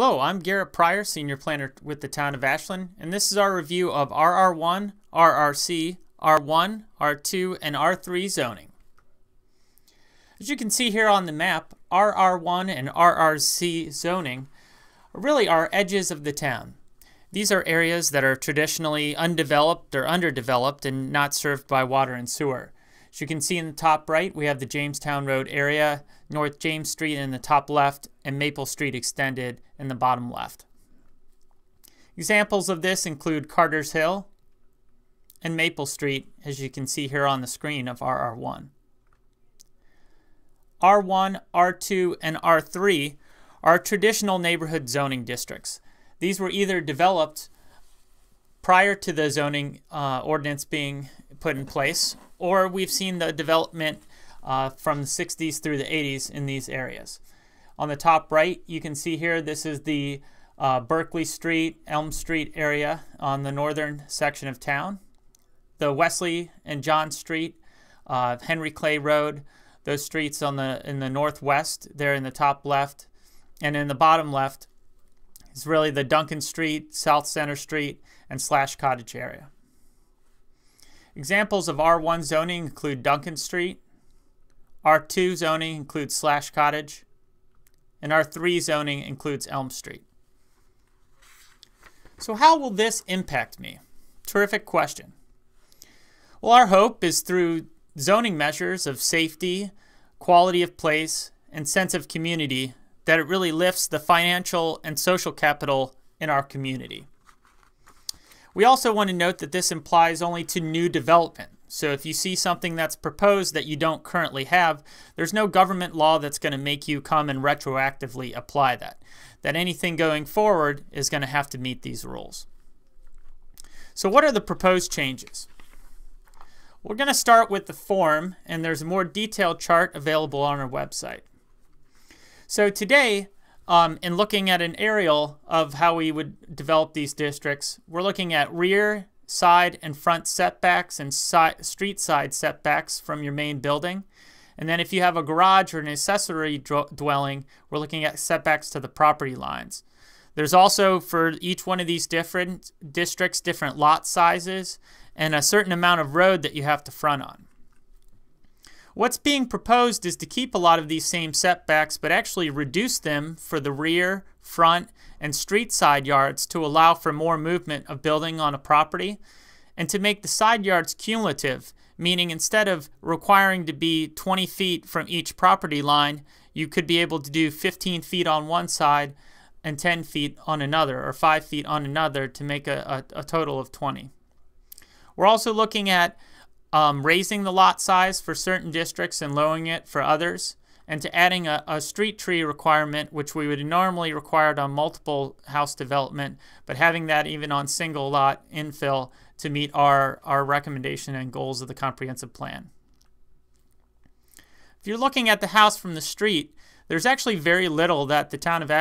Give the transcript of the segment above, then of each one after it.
Hello, I'm Garrett Pryor, Senior Planner with the Town of Ashland, and this is our review of RR1, RRC, R1, R2, and R3 zoning. As you can see here on the map, RR1 and RRC zoning are really our edges of the town. These are areas that are traditionally undeveloped or underdeveloped and not served by water and sewer. As you can see in the top right, we have the Jamestown Road area, North James Street in the top left, and Maple Street extended in the bottom left. Examples of this include Carter's Hill and Maple Street, as you can see here on the screen of RR1. R1, R2, and R3 are traditional neighborhood zoning districts. These were either developed prior to the zoning ordinance being put in place, or we've seen the development from the 60s through the 80s in these areas. On the top right, you can see here, this is the Berkeley Street, Elm Street area on the northern section of town. The Wesley and John Street, Henry Clay Road, those streets in the northwest, they're in the top left. And in the bottom left is really the Duncan Street, South Center Street, and Slash Cottage area. Examples of R1 zoning include Duncan Street, R2 zoning includes Slash Cottage, and R3 zoning includes Elm Street. So how will this impact me? Terrific question. Well, our hope is through zoning measures of safety, quality of place, and sense of community that it really lifts the financial and social capital in our community. We also want to note that this applies only to new development. So if you see something that's proposed that you don't currently have, there's no government law that's going to make you come and retroactively apply that. That anything going forward is going to have to meet these rules. So what are the proposed changes? We're going to start with the form, and there's a more detailed chart available on our website. So today, in looking at an aerial of how we would develop these districts, we're looking at rear, side, and front setbacks and street side setbacks from your main building. And then if you have a garage or an accessory dwelling, we're looking at setbacks to the property lines. There's also, for each one of these different districts, different lot sizes and a certain amount of road that you have to front on. What's being proposed is to keep a lot of these same setbacks, but actually reduce them for the rear, front, and street side yards to allow for more movement of building on a property, and to make the side yards cumulative, meaning instead of requiring to be 20 feet from each property line, you could be able to do 15 feet on one side and 10 feet on another, or 5 feet on another, to make a total of 20. We're also looking at raising the lot size for certain districts and lowering it for others, and to adding a street tree requirement, which we would normally require on multiple house development, but having that even on single lot infill to meet our recommendation and goals of the comprehensive plan. If you're looking at the house from the street, there's actually very little that the town of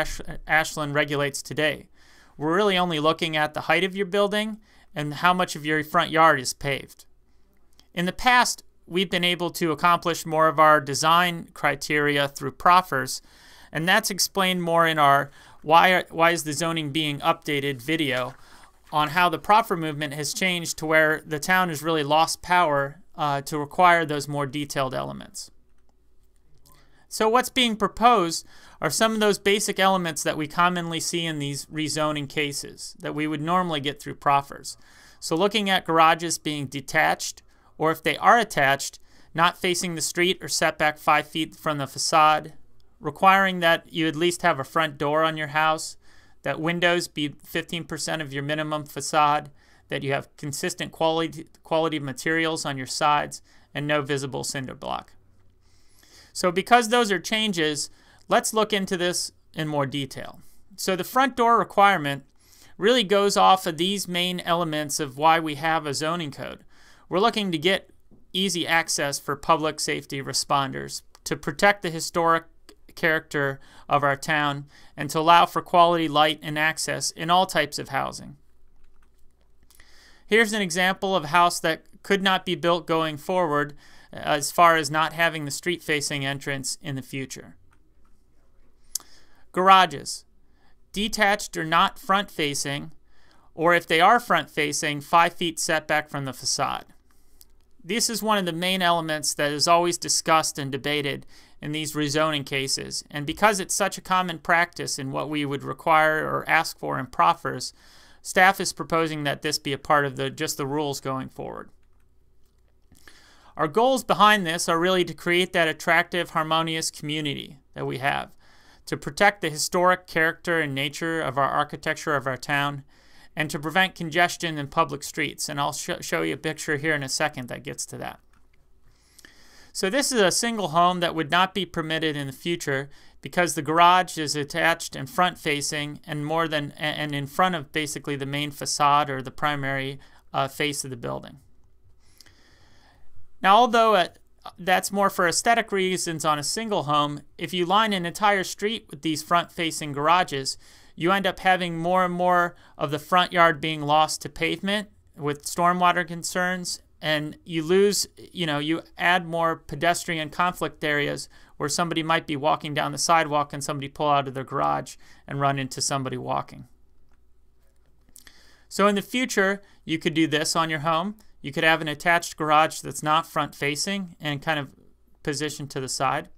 Ashland regulates today. We're really only looking at the height of your building and how much of your front yard is paved. In the past, we've been able to accomplish more of our design criteria through proffers, and that's explained more in our why is the zoning being updated video on how the proffer movement has changed to where the town has really lost power to require those more detailed elements. So what's being proposed are some of those basic elements that we commonly see in these rezoning cases that we would normally get through proffers. So looking at garages being detached, or if they are attached, not facing the street or setback 5 feet from the facade, requiring that you at least have a front door on your house, that windows be 15% of your minimum facade, that you have consistent quality materials on your sides, and no visible cinder block. So because those are changes, let's look into this in more detail. So the front door requirement really goes off of these main elements of why we have a zoning code. We're looking to get easy access for public safety responders, to protect the historic character of our town, and to allow for quality light and access in all types of housing. Here's an example of a house that could not be built going forward as far as not having the street-facing entrance in the future. Garages. detached or not front-facing, or if they are front-facing, 5 feet setback from the facade. This is one of the main elements that is always discussed and debated in these rezoning cases, and because it's such a common practice in what we would require or ask for in proffers, staff is proposing that this be a part of just the rules going forward. Our goals behind this are really to create that attractive, harmonious community that we have, to protect the historic character and nature of our architecture of our town, and to prevent congestion in public streets. And I'll show you a picture here in a second that gets to that. So this is a single home that would not be permitted in the future because the garage is attached and front-facing and in front of basically the main facade or the primary face of the building. Now, although that's more for aesthetic reasons on a single home, if you line an entire street with these front-facing garages, you end up having more and more of the front yard being lost to pavement with stormwater concerns, and you add more pedestrian conflict areas where somebody might be walking down the sidewalk and somebody pull out of their garage and run into somebody walking. So in the future, you could do this on your home. You could have an attached garage that's not front-facing and kind of positioned to the side.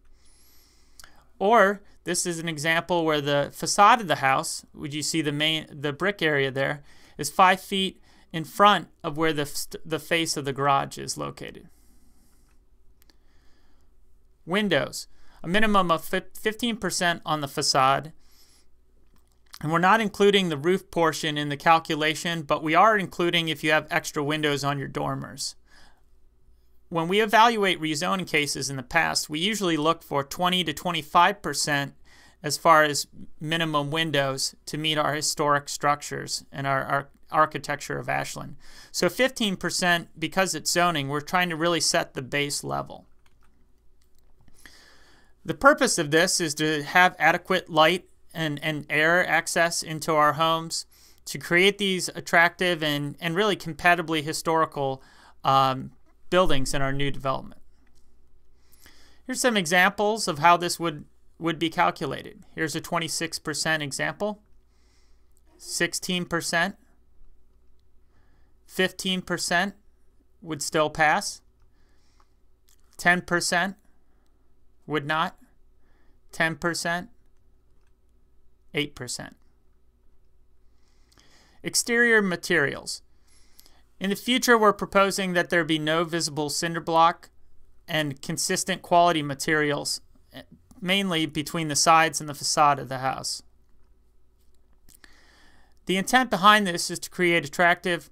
Or this is an example where the facade of the house, would you see the brick area there, is 5 feet in front of where the face of the garage is located. Windows, a minimum of 15% on the facade. And we're not including the roof portion in the calculation, but we are including if you have extra windows on your dormers. When we evaluate rezoning cases in the past, we usually look for 20 to 25% as far as minimum windows to meet our historic structures and our architecture of Ashland. So 15%, because it's zoning, we're trying to really set the base level. The purpose of this is to have adequate light and air access into our homes, to create these attractive and really compatibly historical buildings in our new development. Here's some examples of how this would be calculated. Here's a 26% example, 16%, 15% would still pass, 10% would not, 10%, 8%. Exterior materials. In the future, we're proposing that there be no visible cinder block and consistent quality materials, mainly between the sides and the facade of the house. The intent behind this is to create attractive,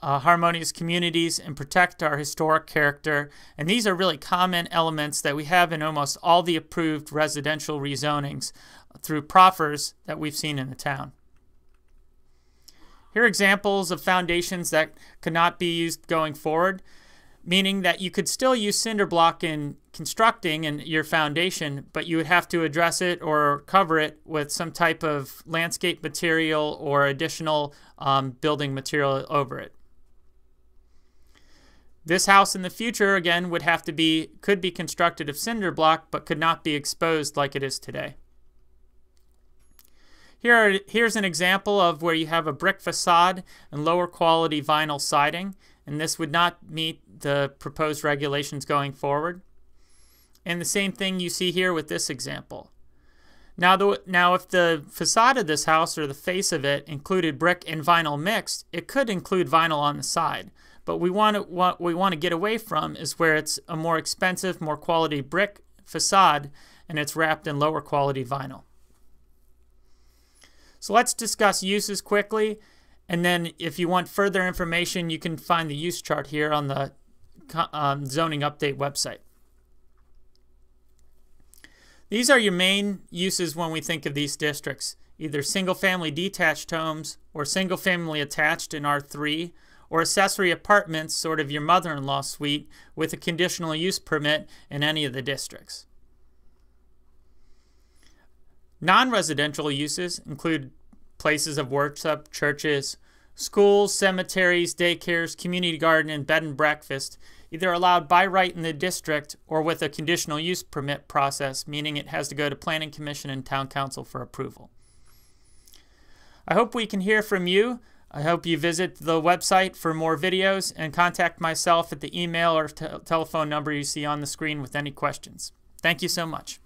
harmonious communities and protect our historic character, and these are really common elements that we have in almost all the approved residential rezonings through proffers that we've seen in the town. Here are examples of foundations that could not be used going forward, meaning that you could still use cinder block in constructing your foundation, but you would have to address it or cover it with some type of landscape material or additional building material over it. This house in the future, again, could be constructed of cinder block, but could not be exposed like it is today. Here's an example of where you have a brick facade and lower quality vinyl siding, and this would not meet the proposed regulations going forward. And the same thing you see here with this example. Now if the facade of this house or the face of it included brick and vinyl mixed, it could include vinyl on the side. But what we want to get away from is where it's a more expensive, more quality brick facade and it's wrapped in lower quality vinyl. So let's discuss uses quickly, and then if you want further information, you can find the use chart here on the zoning update website. These are your main uses when we think of these districts, either single-family detached homes or single-family attached in R3, or accessory apartments, sort of your mother-in-law suite, with a conditional use permit in any of the districts. Non-residential uses include places of worship, churches, schools, cemeteries, daycares, community garden, and bed and breakfast, either allowed by right in the district or with a conditional use permit process, meaning it has to go to Planning Commission and Town Council for approval. I hope we can hear from you. I hope you visit the website for more videos and contact myself at the email or telephone number you see on the screen with any questions. Thank you so much.